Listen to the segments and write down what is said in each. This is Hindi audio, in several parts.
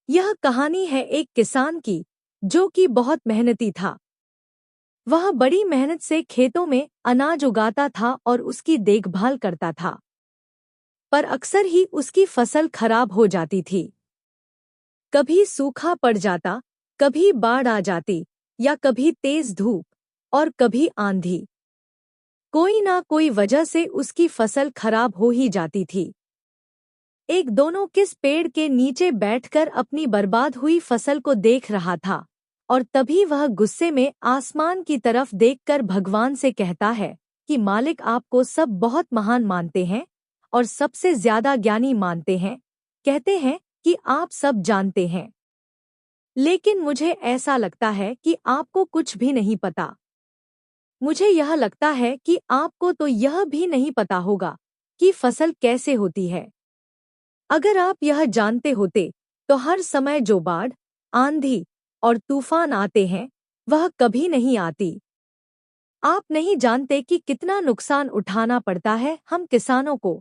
यह कहानी है एक किसान की जो कि बहुत मेहनती था। वह बड़ी मेहनत से खेतों में अनाज उगाता था और उसकी देखभाल करता था, पर अक्सर ही उसकी फसल खराब हो जाती थी। कभी सूखा पड़ जाता, कभी बाढ़ आ जाती, या कभी तेज धूप और कभी आंधी। कोई ना कोई वजह से उसकी फसल खराब हो ही जाती थी। एक दोनों किस पेड़ के नीचे बैठकर अपनी बर्बाद हुई फसल को देख रहा था, और तभी वह गुस्से में आसमान की तरफ देखकर भगवान से कहता है कि मालिक, आपको सब बहुत महान मानते हैं और सबसे ज्यादा ज्ञानी मानते हैं। कहते हैं कि आप सब जानते हैं, लेकिन मुझे ऐसा लगता है कि आपको कुछ भी नहीं पता। मुझे यह लगता है कि आपको तो यह भी नहीं पता होगा कि फसल कैसे होती है। अगर आप यह जानते होते तो हर समय जो बाढ़, आंधी और तूफान आते हैं वह कभी नहीं आती। आप नहीं जानते कि कितना नुकसान उठाना पड़ता है हम किसानों को।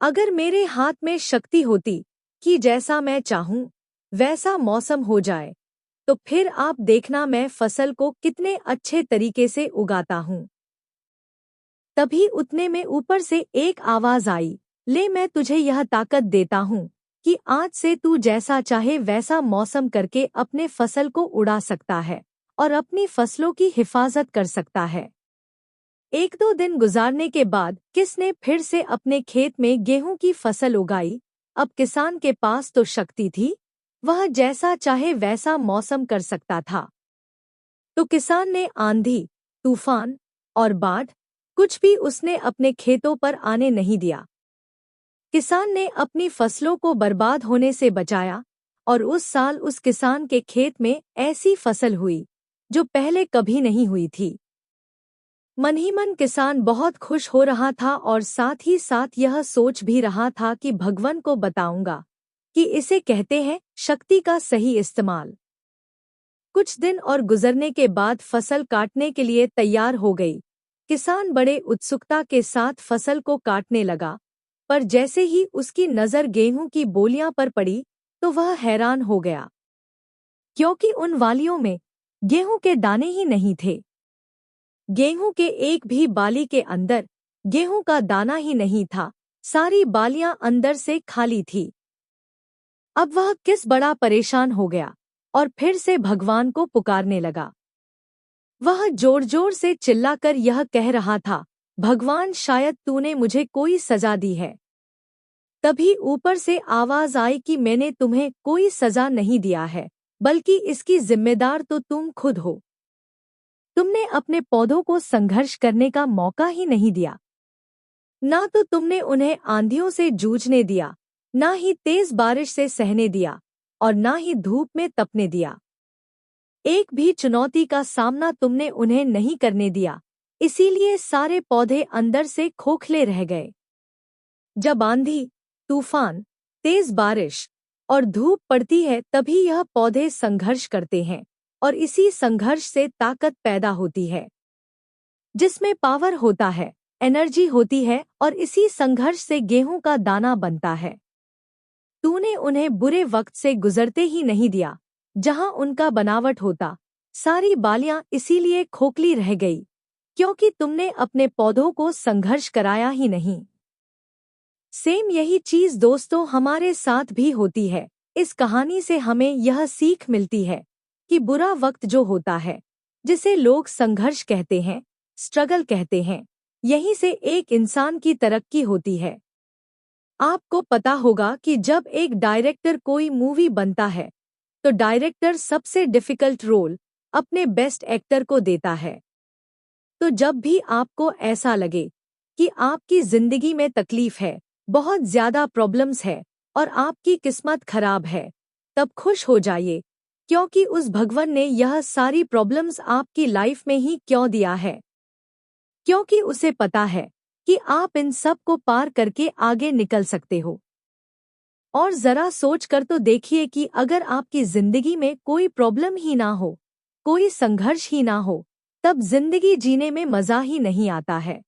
अगर मेरे हाथ में शक्ति होती कि जैसा मैं चाहूं वैसा मौसम हो जाए, तो फिर आप देखना मैं फसल को कितने अच्छे तरीके से उगाता हूं। तभी उतने में ऊपर से एक आवाज आई, ले, मैं तुझे यह ताकत देता हूँ कि आज से तू जैसा चाहे वैसा मौसम करके अपने फसल को उड़ा सकता है और अपनी फसलों की हिफाजत कर सकता है। एक दो दिन गुजारने के बाद किसने फिर से अपने खेत में गेहूं की फसल उगाई। अब किसान के पास तो शक्ति थी, वह जैसा चाहे वैसा मौसम कर सकता था। तो किसान ने आंधी, तूफान और बाढ़, कुछ भी उसने अपने खेतों पर आने नहीं दिया। किसान ने अपनी फसलों को बर्बाद होने से बचाया, और उस साल उस किसान के खेत में ऐसी फसल हुई जो पहले कभी नहीं हुई थी। मन ही मन किसान बहुत खुश हो रहा था और साथ ही साथ यह सोच भी रहा था कि भगवान को बताऊंगा कि इसे कहते हैं शक्ति का सही इस्तेमाल। कुछ दिन और गुजरने के बाद फसल काटने के लिए तैयार हो गई। किसान बड़े उत्सुकता के साथ फसल को काटने लगा, पर जैसे ही उसकी नज़र गेहूं की बोलियां पर पड़ी तो वह हैरान हो गया, क्योंकि उन वालियों में गेहूं के दाने ही नहीं थे। गेहूं के एक भी बाली के अंदर गेहूं का दाना ही नहीं था, सारी बालियां अंदर से खाली थी। अब वह किस बड़ा परेशान हो गया और फिर से भगवान को पुकारने लगा। वह जोर जोर से चिल्लाकर यह कह रहा था, भगवान, शायद तूने मुझे कोई सजा दी है। तभी ऊपर से आवाज आई कि मैंने तुम्हें कोई सजा नहीं दिया है, बल्कि इसकी जिम्मेदार तो तुम खुद हो। तुमने अपने पौधों को संघर्ष करने का मौका ही नहीं दिया। ना तो तुमने उन्हें आंधियों से जूझने दिया, ना ही तेज बारिश से सहने दिया, और ना ही धूप में तपने दिया। एक भी चुनौती का सामना तुमने उन्हें नहीं करने दिया, इसीलिए सारे पौधे अंदर से खोखले रह गए। जब आंधी, तूफान, तेज बारिश और धूप पड़ती है तभी यह पौधे संघर्ष करते हैं, और इसी संघर्ष से ताकत पैदा होती है, जिसमें पावर होता है, एनर्जी होती है, और इसी संघर्ष से गेहूं का दाना बनता है। तूने उन्हें बुरे वक्त से गुजरते ही नहीं दिया, जहां उनका बनावट होता। सारी बालियां इसीलिए खोखली रह गई, क्योंकि तुमने अपने पौधों को संघर्ष कराया ही नहीं। सेम यही चीज दोस्तों हमारे साथ भी होती है। इस कहानी से हमें यह सीख मिलती है कि बुरा वक्त जो होता है, जिसे लोग संघर्ष कहते हैं, स्ट्रगल कहते हैं, यहीं से एक इंसान की तरक्की होती है। आपको पता होगा कि जब एक डायरेक्टर कोई मूवी बनता है तो डायरेक्टर सबसे डिफिकल्ट रोल अपने बेस्ट एक्टर को देता है। तो जब भी आपको ऐसा लगे कि आपकी जिंदगी में तकलीफ है, बहुत ज्यादा प्रॉब्लम्स है और आपकी किस्मत खराब है, तब खुश हो जाइए, क्योंकि उस भगवान ने यह सारी प्रॉब्लम्स आपकी लाइफ में ही क्यों दिया है, क्योंकि उसे पता है कि आप इन सब को पार करके आगे निकल सकते हो। और जरा सोच कर तो देखिए कि अगर आपकी जिंदगी में कोई प्रॉब्लम ही ना हो, कोई संघर्ष ही ना हो, तब जिंदगी जीने में मजा ही नहीं आता है।